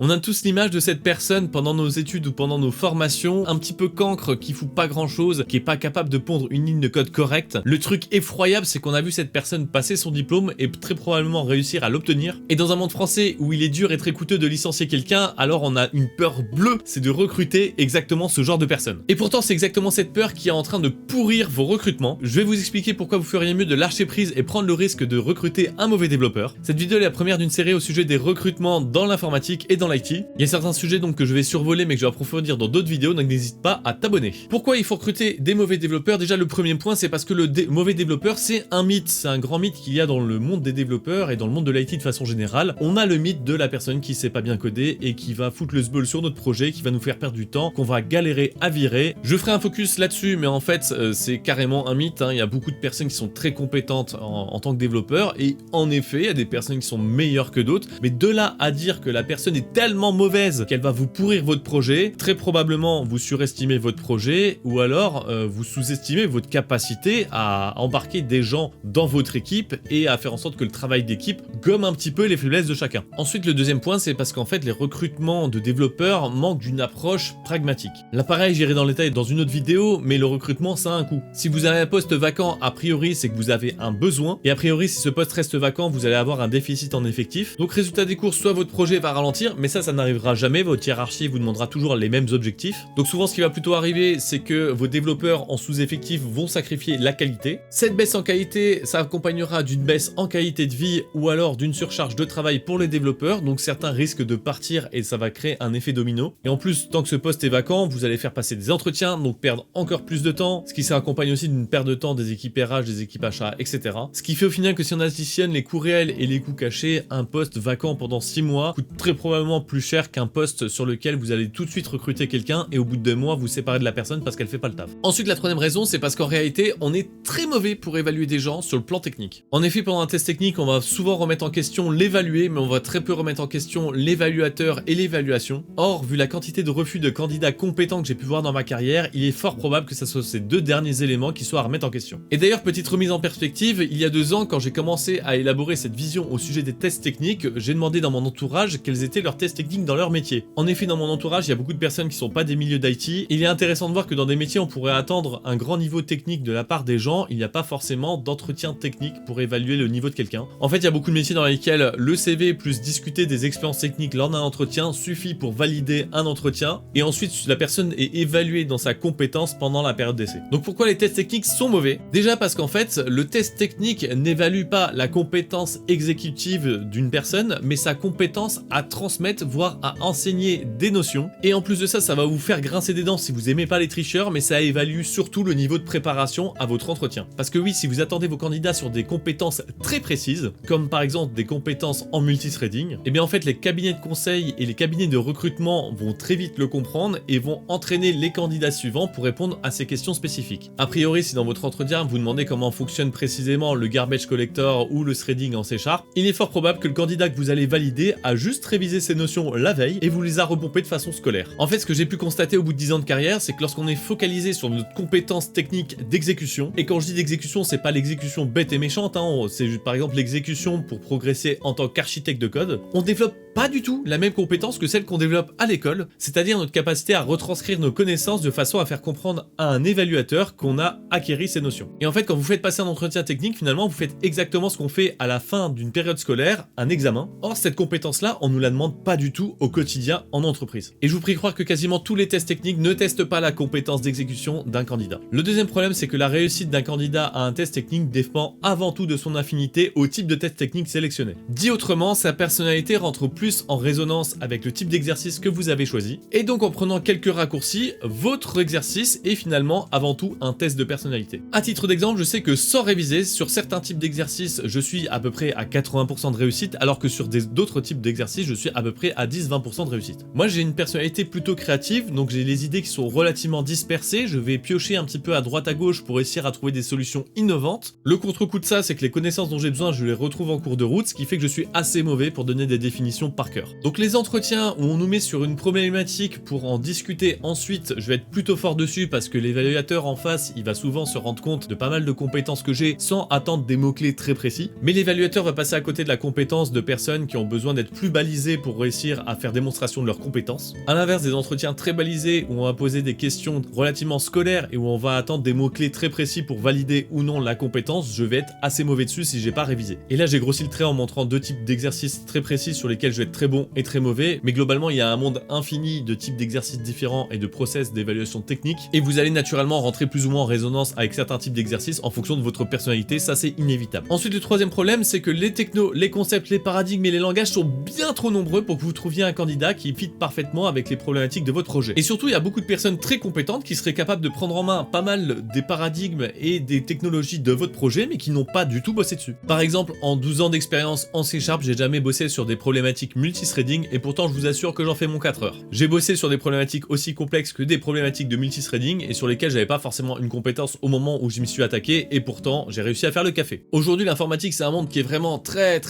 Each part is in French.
On a tous l'image de cette personne pendant nos études ou pendant nos formations, un petit peu cancre, qui fout pas grand chose, qui est pas capable de pondre une ligne de code correcte. Le truc effroyable, c'est qu'on a vu cette personne passer son diplôme et très probablement réussir à l'obtenir. Et dans un monde français où il est dur et très coûteux de licencier quelqu'un, alors on a une peur bleue, c'est de recruter exactement ce genre de personne. Et pourtant, c'est exactement cette peur qui est en train de pourrir vos recrutements. Je vais vous expliquer pourquoi vous feriez mieux de lâcher prise et prendre le risque de recruter un mauvais développeur. Cette vidéo est la première d'une série au sujet des recrutements dans l'informatique et dans l'IT. Il y a certains sujets donc que je vais survoler mais que je vais approfondir dans d'autres vidéos, donc n'hésite pas à t'abonner. Pourquoi il faut recruter des mauvais développeurs? Déjà, le premier point, c'est parce que le mauvais développeur, c'est un mythe. C'est un grand mythe qu'il y a dans le monde des développeurs et dans le monde de l'IT de façon générale. On a le mythe de la personne qui sait pas bien coder et qui va foutre le sbul sur notre projet, qui va nous faire perdre du temps, qu'on va galérer à virer. Je ferai un focus là-dessus, mais en fait, c'est carrément un mythe, hein. Il y a beaucoup de personnes qui sont très compétentes en tant que développeurs et en effet, il y a des personnes qui sont meilleures que d'autres. Mais de là à dire que la personne est tellement mauvaise qu'elle va vous pourrir votre projet, très probablement vous surestimez votre projet ou alors vous sous-estimez votre capacité à embarquer des gens dans votre équipe et à faire en sorte que le travail d'équipe gomme un petit peu les faiblesses de chacun. Ensuite, le deuxième point, c'est parce qu'en fait, les recrutements de développeurs manquent d'une approche pragmatique. Là, pareil, j'irai dans le détail dans une autre vidéo, mais le recrutement, ça a un coût. Si vous avez un poste vacant, a priori, c'est que vous avez un besoin, et a priori, si ce poste reste vacant, vous allez avoir un déficit en effectif. Donc, résultat des courses, soit votre projet va ralentir, mais ça n'arrivera jamais, votre hiérarchie vous demandera toujours les mêmes objectifs. Donc, souvent, ce qui va plutôt arriver, c'est que vos développeurs en sous-effectif vont sacrifier la qualité. Cette baisse en qualité, ça accompagnera d'une baisse en qualité de vie ou alors d'une surcharge de travail pour les développeurs, donc certains risquent de partir et ça va créer un effet domino. Et en plus, tant que ce poste est vacant, vous allez faire passer des entretiens, donc perdre encore plus de temps, ce qui s'accompagne aussi d'une perte de temps des équipes RH, des équipes achats, etc. Ce qui fait au final que si on additionne les coûts réels et les coûts cachés, un poste vacant pendant 6 mois coûte très probablement plus cher qu'un poste sur lequel vous allez tout de suite recruter quelqu'un et au bout de 2 mois vous séparer de la personne parce qu'elle fait pas le taf. Ensuite, la troisième raison, c'est parce qu'en réalité, on est très mauvais pour évaluer des gens sur le plan technique. En effet, pendant un test technique, on va souvent remettre en question l'évalué, mais on va très peu remettre en question l'évaluateur et l'évaluation. Or, vu la quantité de refus de candidats compétents que j'ai pu voir dans ma carrière, il est fort probable que ce soit ces deux derniers éléments qui soient à remettre en question. Et d'ailleurs, petite remise en perspective, il y a 2 ans, quand j'ai commencé à élaborer cette vision au sujet des tests techniques, j'ai demandé dans mon entourage quels étaient leurs tests techniques dans leur métier. En effet, dans mon entourage, il y a beaucoup de personnes qui sont pas des milieux d'IT. Il est intéressant de voir que dans des métiers, on pourrait attendre un grand niveau technique de la part des gens. Il n'y a pas forcément d'entretien technique pour évaluer le niveau de quelqu'un. En fait, il y a beaucoup de métiers dans lesquels le CV plus discuter des expériences techniques lors d'un entretien suffit pour valider un entretien et ensuite la personne est évaluée dans sa compétence pendant la période d'essai. Donc pourquoi les tests techniques sont mauvais? Déjà parce qu'en fait, le test technique n'évalue pas la compétence exécutive d'une personne, mais sa compétence à transmettre, voire à enseigner des notions. Et en plus de ça, ça va vous faire grincer des dents si vous aimez pas les tricheurs, mais ça évalue surtout le niveau de préparation à votre entretien. Parce que oui, si vous attendez vos candidats sur des compétences très précises, comme par exemple des compétences en multithreading, et bien en fait les cabinets de conseil et les cabinets de recrutement vont très vite le comprendre et vont entraîner les candidats suivants pour répondre à ces questions spécifiques. A priori, si dans votre entretien vous demandez comment fonctionne précisément le garbage collector ou le threading en C#, il est fort probable que le candidat que vous allez valider a juste révisé ces notions la veille et vous les a repompées de façon scolaire. En fait, ce que j'ai pu constater au bout de 10 ans de carrière, c'est que lorsqu'on est focalisé sur notre compétence technique d'exécution, et quand je dis d'exécution, c'est pas l'exécution bête et méchante, hein, c'est juste par exemple l'exécution pour progresser en tant qu'architecte de code, on développe pas du tout la même compétence que celle qu'on développe à l'école, c'est-à-dire notre capacité à retranscrire nos connaissances de façon à faire comprendre à un évaluateur qu'on a acquéri ces notions. Et en fait, quand vous faites passer un entretien technique, finalement, vous faites exactement ce qu'on fait à la fin d'une période scolaire, un examen. Or, cette compétence-là, on nous la demande pas du tout au quotidien en entreprise. Et je vous prie croire que quasiment tous les tests techniques ne testent pas la compétence d'exécution d'un candidat. Le deuxième problème, c'est que la réussite d'un candidat à un test technique dépend avant tout de son affinité au type de test technique sélectionné. Dit autrement, sa personnalité rentre plus en résonance avec le type d'exercice que vous avez choisi. Et donc en prenant quelques raccourcis, votre exercice est finalement avant tout un test de personnalité. À titre d'exemple, je sais que sans réviser, sur certains types d'exercices, je suis à peu près à 80% de réussite, alors que sur d'autres types d'exercices, je suis à peu près à 10-20% de réussite. Moi, j'ai une personnalité plutôt créative, donc j'ai les idées qui sont relativement dispersées, je vais piocher un petit peu à droite à gauche pour essayer à trouver des solutions innovantes. Le contre-coup de ça, c'est que les connaissances dont j'ai besoin, je les retrouve en cours de route, ce qui fait que je suis assez mauvais pour donner des définitions par cœur. Donc les entretiens où on nous met sur une problématique pour en discuter ensuite, je vais être plutôt fort dessus parce que l'évaluateur en face, il va souvent se rendre compte de pas mal de compétences que j'ai sans attendre des mots-clés très précis. Mais l'évaluateur va passer à côté de la compétence de personnes qui ont besoin d'être plus balisées pour réussir à faire démonstration de leurs compétences. À l'inverse des entretiens très balisés où on va poser des questions relativement scolaires et où on va attendre des mots-clés très précis pour valider ou non la compétence, je vais être assez mauvais dessus si j'ai pas révisé. Et là j'ai grossi le trait en montrant deux types d'exercices très précis sur lesquels je vais être très bon et très mauvais, mais globalement il y a un monde infini de types d'exercices différents et de process d'évaluation technique, et vous allez naturellement rentrer plus ou moins en résonance avec certains types d'exercices en fonction de votre personnalité, ça c'est inévitable. Ensuite le troisième problème, c'est que les technos, les concepts, les paradigmes et les langages sont bien trop nombreux pour que vous trouviez un candidat qui fit parfaitement avec les problématiques de votre projet. Et surtout il y a beaucoup de personnes très compétentes qui seraient capables de prendre en main pas mal des paradigmes et des technologies de votre projet, mais qui n'ont pas du tout bossé dessus. Par exemple, en 12 ans d'expérience en C#, j'ai jamais bossé sur des problématiques multithreading, et pourtant je vous assure que j'en fais mon 4 heures. J'ai bossé sur des problématiques aussi complexes que des problématiques de multithreading, et sur lesquelles j'avais pas forcément une compétence au moment où je m'y suis attaqué, et pourtant j'ai réussi à faire le café. Aujourd'hui l'informatique c'est un monde qui est vraiment très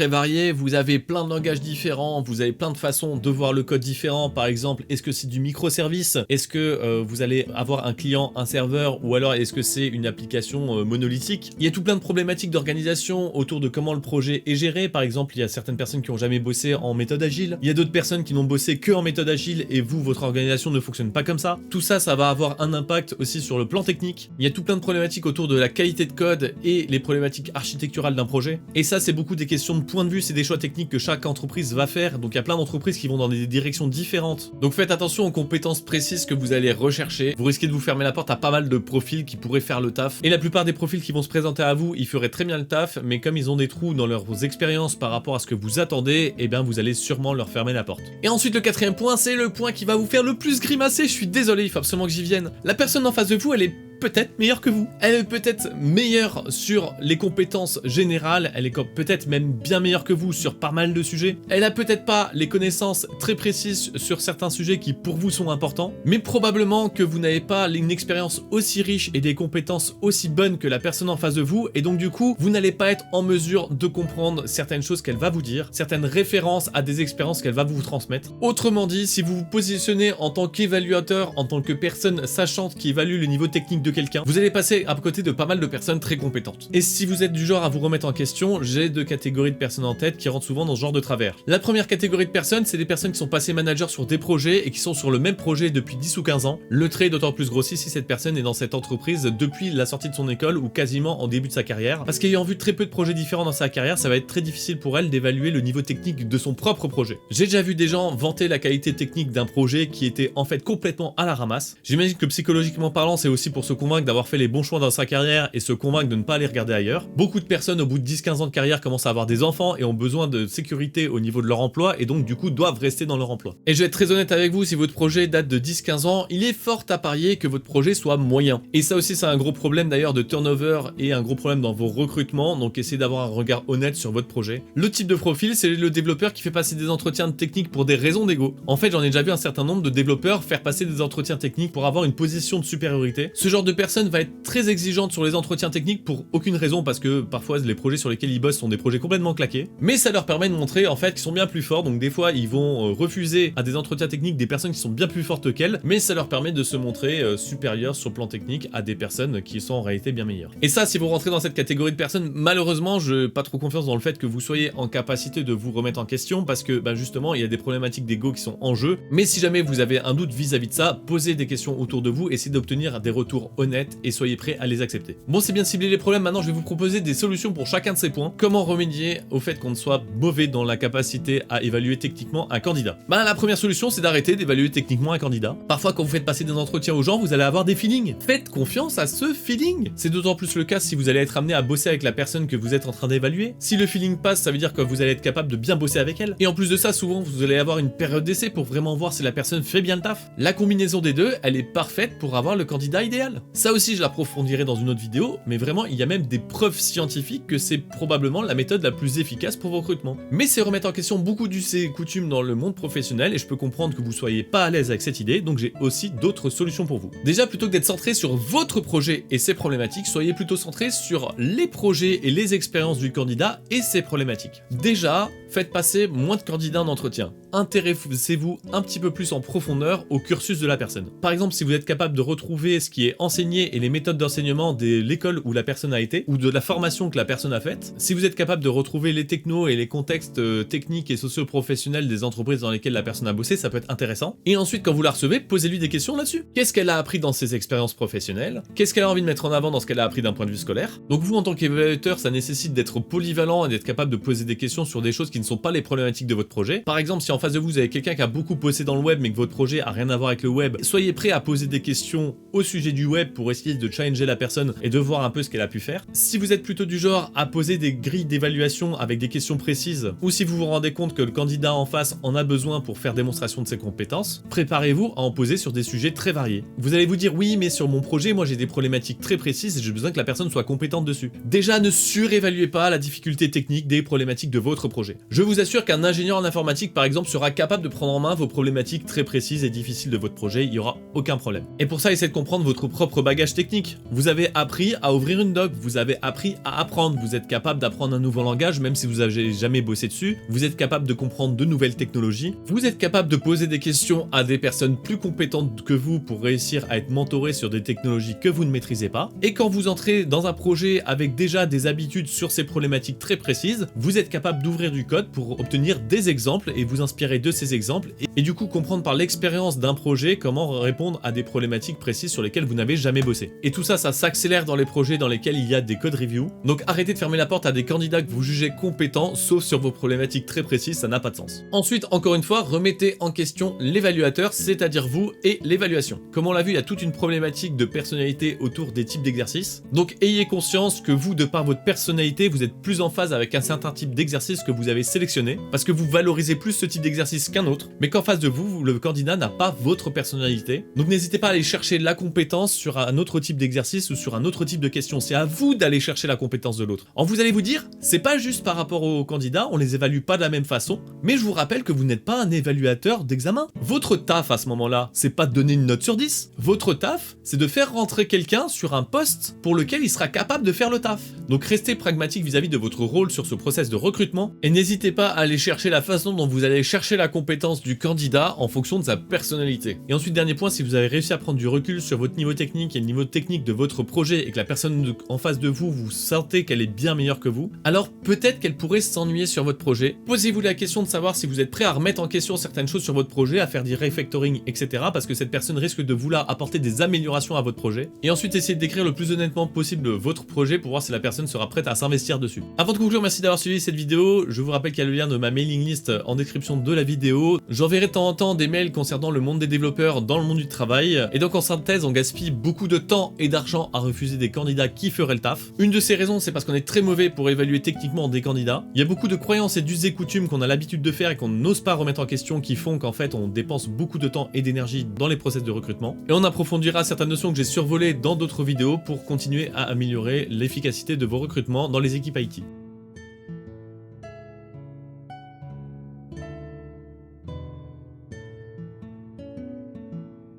varié, vous avez plein de langages différents, vous avez plein de façons de voir le code différent. Par exemple, est-ce que c'est du microservice? Est-ce que vous allez avoir un client, un serveur, ou alors est-ce que c'est une application monolithique? Il y a tout plein de problématiques d'organisation autour de comment le projet est géré. Par exemple, il y a certaines personnes qui n'ont jamais bossé en méthode agile, il y a d'autres personnes qui n'ont bossé que en méthode agile et vous, votre organisation ne fonctionne pas comme ça. Tout ça, ça va avoir un impact aussi sur le plan technique. Il y a tout plein de problématiques autour de la qualité de code et les problématiques architecturales d'un projet. Et ça, c'est beaucoup des questions de point de vue, c'est des choix techniques que chaque entreprise va faire. Donc il y a plein d'entreprises qui vont dans des directions différentes. Donc faites attention aux compétences précises que vous allez rechercher. Vous risquez de vous fermer la porte à pas mal de profils qui pourraient faire le taf. Et la plupart des profils qui vont se présenter à vous, ils feraient très bien le taf, mais comme ils ont des trous dans leurs expériences par rapport à ce que vous attendez, eh bien vous allez sûrement leur fermer la porte. Et ensuite le quatrième point, c'est le point qui va vous faire le plus grimacer. Je suis désolé, il faut absolument que j'y vienne. La personne en face de vous, elle est peut-être meilleure que vous. Elle est peut-être meilleure sur les compétences générales, elle est peut-être même bien meilleure que vous sur pas mal de sujets. Elle a peut-être pas les connaissances très précises sur certains sujets qui pour vous sont importants, mais probablement que vous n'avez pas une expérience aussi riche et des compétences aussi bonnes que la personne en face de vous, et donc du coup, vous n'allez pas être en mesure de comprendre certaines choses qu'elle va vous dire, certaines références à des expériences qu'elle va vous transmettre. Autrement dit, si vous vous positionnez en tant qu'évaluateur, en tant que personne sachante qui évalue le niveau technique de quelqu'un, vous allez passer à côté de pas mal de personnes très compétentes. Et si vous êtes du genre à vous remettre en question, j'ai deux catégories de personnes en tête qui rentrent souvent dans ce genre de travers. La première catégorie de personnes, c'est des personnes qui sont passées managers sur des projets et qui sont sur le même projet depuis 10 ou 15 ans. Le trait est d'autant plus grossi si cette personne est dans cette entreprise depuis la sortie de son école ou quasiment en début de sa carrière. Parce qu'ayant vu très peu de projets différents dans sa carrière, ça va être très difficile pour elle d'évaluer le niveau technique de son propre projet. J'ai déjà vu des gens vanter la qualité technique d'un projet qui était en fait complètement à la ramasse. J'imagine que psychologiquement parlant, c'est aussi pour se convaincre d'avoir fait les bons choix dans sa carrière et se convaincre de ne pas aller regarder ailleurs. Beaucoup de personnes au bout de 10-15 ans de carrière commencent à avoir des enfants et ont besoin de sécurité au niveau de leur emploi et donc du coup doivent rester dans leur emploi. Et je vais être très honnête avec vous, si votre projet date de 10-15 ans, il est fort à parier que votre projet soit moyen. Et ça aussi c'est un gros problème d'ailleurs de turnover et un gros problème dans vos recrutements, donc essayez d'avoir un regard honnête sur votre projet. Le type de profil, c'est le développeur qui fait passer des entretiens techniques pour des raisons d'ego. En fait, j'en ai déjà vu un certain nombre de développeurs faire passer des entretiens techniques pour avoir une position de supériorité. Ce genre de personne va être très exigeante sur les entretiens techniques pour aucune raison, parce que parfois les projets sur lesquels ils bossent sont des projets complètement claqués, mais ça leur permet de montrer en fait qu'ils sont bien plus forts. Donc des fois ils vont refuser à des entretiens techniques des personnes qui sont bien plus fortes qu'elles, mais ça leur permet de se montrer supérieurs sur le plan technique à des personnes qui sont en réalité bien meilleures. Et ça, si vous rentrez dans cette catégorie de personnes, malheureusement je n'ai pas trop confiance dans le fait que vous soyez en capacité de vous remettre en question, parce que justement il y a des problématiques d'ego qui sont en jeu. Mais si jamais vous avez un doute vis-à-vis de ça, posez des questions autour de vous, essayez d'obtenir des retours honnêtes et soyez prêts à les accepter. Bon, c'est bien de cibler les problèmes, maintenant je vais vous proposer des solutions pour chacun de ces points. Comment remédier au fait qu'on ne soit mauvais dans la capacité à évaluer techniquement un candidat? La première solution, c'est d'arrêter d'évaluer techniquement un candidat. Parfois quand vous faites passer des entretiens aux gens, vous allez avoir des feelings. Faites confiance à ce feeling. C'est d'autant plus le cas si vous allez être amené à bosser avec la personne que vous êtes en train d'évaluer. Si le feeling passe, ça veut dire que vous allez être capable de bien bosser avec elle. Et en plus de ça, souvent vous allez avoir une période d'essai pour vraiment voir si la personne fait bien le taf. La combinaison des deux, elle est parfaite pour avoir le candidat idéal. Ça aussi, je l'approfondirai dans une autre vidéo, mais vraiment, il y a même des preuves scientifiques que c'est probablement la méthode la plus efficace pour vos recrutements. Mais c'est remettre en question beaucoup d'us et coutumes dans le monde professionnel, et je peux comprendre que vous soyez pas à l'aise avec cette idée, donc j'ai aussi d'autres solutions pour vous. Déjà, plutôt que d'être centré sur votre projet et ses problématiques, soyez plutôt centré sur les projets et les expériences du candidat et ses problématiques. Déjà, faites passer moins de candidats en entretien. intéressez-vous un petit peu plus en profondeur au cursus de la personne. Par exemple, si vous êtes capable de retrouver ce qui est enseigné et les méthodes d'enseignement de l'école où la personne a été, ou de la formation que la personne a faite, si vous êtes capable de retrouver les technos et les contextes techniques et socio-professionnels des entreprises dans lesquelles la personne a bossé, ça peut être intéressant. Et ensuite, quand vous la recevez, posez-lui des questions là-dessus. Qu'est-ce qu'elle a appris dans ses expériences professionnelles? Qu'est-ce qu'elle a envie de mettre en avant dans ce qu'elle a appris d'un point de vue scolaire? Donc vous, en tant qu'évaluateur, ça nécessite d'être polyvalent et d'être capable de poser des questions sur des choses qui ne sont pas les problématiques de votre projet. Par exemple, si en face de vous avez quelqu'un qui a beaucoup bossé dans le web mais que votre projet a rien à voir avec le web, soyez prêt à poser des questions au sujet du web pour essayer de challenger la personne et de voir un peu ce qu'elle a pu faire. Si vous êtes plutôt du genre à poser des grilles d'évaluation avec des questions précises, ou si vous vous rendez compte que le candidat en face en a besoin pour faire démonstration de ses compétences, préparez-vous à en poser sur des sujets très variés. Vous allez vous dire oui, mais sur mon projet, moi j'ai des problématiques très précises et j'ai besoin que la personne soit compétente dessus. Déjà, ne surévaluez pas la difficulté technique des problématiques de votre projet. Je vous assure qu'un ingénieur en informatique, par exemple, sera capable de prendre en main vos problématiques très précises et difficiles de votre projet, il n'y aura aucun problème. Et pour ça, essayez de comprendre votre propre bagage technique. Vous avez appris à ouvrir une doc, vous avez appris à apprendre, vous êtes capable d'apprendre un nouveau langage, même si vous n'avez jamais bossé dessus, vous êtes capable de comprendre de nouvelles technologies, vous êtes capable de poser des questions à des personnes plus compétentes que vous pour réussir à être mentoré sur des technologies que vous ne maîtrisez pas, et quand vous entrez dans un projet avec déjà des habitudes sur ces problématiques très précises, vous êtes capable d'ouvrir du code pour obtenir des exemples et vous inspirer de ces exemples et du coup comprendre par l'expérience d'un projet comment répondre à des problématiques précises sur lesquelles vous n'avez jamais bossé. Et tout ça, ça s'accélère dans les projets dans lesquels il y a des code reviews. Donc arrêtez de fermer la porte à des candidats que vous jugez compétents, sauf sur vos problématiques très précises, ça n'a pas de sens. Ensuite, encore une fois, remettez en question l'évaluateur, c'est-à-dire vous et l'évaluation. Comme on l'a vu, il y a toute une problématique de personnalité autour des types d'exercices. Donc ayez conscience que vous, de par votre personnalité, vous êtes plus en phase avec un certain type d'exercice que vous avez sélectionné, parce que vous valorisez plus ce type d'exercice qu'un autre, mais qu'en face de vous, le candidat n'a pas votre personnalité. Donc n'hésitez pas à aller chercher la compétence sur un autre type d'exercice ou sur un autre type de question. C'est à vous d'aller chercher la compétence de l'autre. Vous allez vous dire, c'est pas juste par rapport aux candidats, on les évalue pas de la même façon, mais je vous rappelle que vous n'êtes pas un évaluateur d'examen. Votre taf à ce moment-là, c'est pas de donner une note sur 10. Votre taf, c'est de faire rentrer quelqu'un sur un poste pour lequel il sera capable de faire le taf. Donc restez pragmatique vis-à-vis de votre rôle sur ce process de recrutement et n'hésitez pas à aller chercher la façon dont vous allez chercher la compétence du candidat en fonction de sa personnalité. Et ensuite, dernier point, si vous avez réussi à prendre du recul sur votre niveau technique et le niveau technique de votre projet et que la personne en face de vous, vous sentez qu'elle est bien meilleure que vous, alors peut-être qu'elle pourrait s'ennuyer sur votre projet. Posez-vous la question de savoir si vous êtes prêt à remettre en question certaines choses sur votre projet, à faire du refactoring, etc. parce que cette personne risque de vouloir apporter des améliorations à votre projet. Et ensuite, essayez de décrire le plus honnêtement possible votre projet pour voir si la personne sera prête à s'investir dessus. Avant de conclure, merci d'avoir suivi cette vidéo. Je vous rappelle qu'il y a le lien de ma mailing list en description de la vidéo. J'enverrai de temps en temps des mails concernant le monde des développeurs dans le monde du travail. Et donc en synthèse, on gaspille beaucoup de temps et d'argent à refuser des candidats qui feraient le taf. Une de ces raisons, c'est parce qu'on est très mauvais pour évaluer techniquement des candidats. Il y a beaucoup de croyances et d'us et coutumes qu'on a l'habitude de faire et qu'on n'ose pas remettre en question qui font qu'en fait on dépense beaucoup de temps et d'énergie dans les process de recrutement. Et on approfondira certaines notions que j'ai survolées dans d'autres vidéos pour continuer à améliorer l'efficacité de vos recrutements dans les équipes IT.